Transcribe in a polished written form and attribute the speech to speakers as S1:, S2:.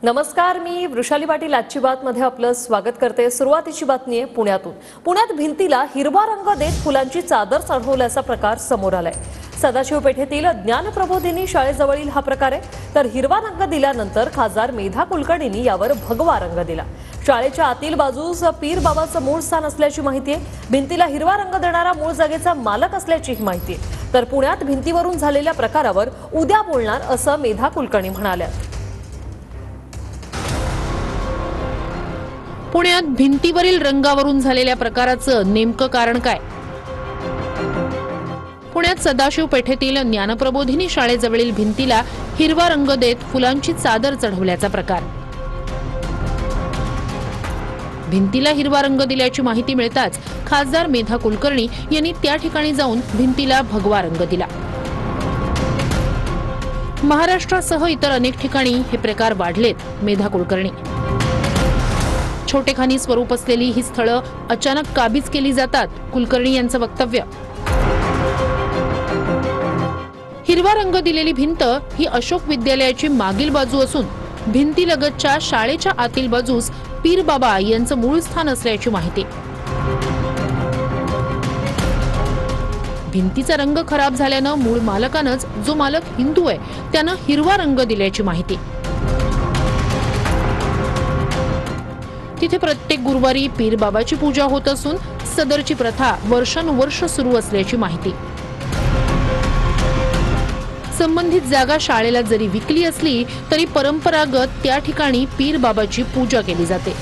S1: नमस्कार, मी वृषाली पाटील आजची बातमध्ये आपलं स्वागत करते। सुरुवातीची बातमी आहे पुण्यातून। पुण्यात भिंतीला हिरवा रंग देत फुलांची चादर चढवल्याचा प्रकार समोर आलाय। सदाशिव पेठेतील ज्ञानप्रबोधिनी शाळेजवळील हा प्रकार आहे। तर हिरवा रंग दिल्यानंतर खासदार मेधा कुलकर्णींनी यावर भगवा रंग दिला। शाळेच्या आतील बाजूस पीर बाबाचं मूळ स्थान असल्याची माहिती आहे। भिंतीला हिरवा रंग देणारा मूळ जागेचा मालक असल्याची माहिती आहे। तर पुण्यात भिंतीवरून झालेल्या प्रकारावर उद्या बोलणार असं मेधा कुलकर्णी म्हणाल्या।
S2: पुण्यात भिंतीवरील रंगावरून झालेल्या प्रकाराचं नेमकं कारण काय? पुण्यात सदाशिव पेठेतील ज्ञानप्रबोधिनी शाळेजवळील भिंतीला हिरवा रंग देत फुलांची चादर चढवल्याचा प्रकार। भिंतीला हिरवा रंग दिल्याची माहिती मिळताच खासदार मेधा कुलकर्णी यांनी त्या ठिकाणी जाऊन भिंतीला भगवा रंग दिला। महाराष्ट्रासह इतर अनेक ठिकाणी हे प्रकार वाढलेत। मेधा कुलकर्णी छोटेखानी स्वरूप असलेली ही स्थळं अचानक काबीज केली जातात। कुलकर्णी यांचं वक्तव्य। हिरवा रंग दिलेली भिंत ही अशोक विद्यालयाची मागील बाजू असून भिंतीलगतच्या शाळेच्या आतील बाजूस पीर बाबा यांचं मूळ स्थान असल्याची माहिती। भिंतीचा रंग खराब झाल्यानं मूळ मालकानंच, जो मालक हिंदू आहे, त्यानं हिरवा रंग दिल्याची माहिती। तिथे प्रत्येक गुरुवारी पीर बाबाची पूजा होत असून सदरची प्रथा वर्षानुवर्ष सुरू असल्याची माहिती। संबंधित जागा शाळेला जरी विकली असली तरी परंपरागत त्या ठिकाणी पीर बाबाची पूजा केली जाते।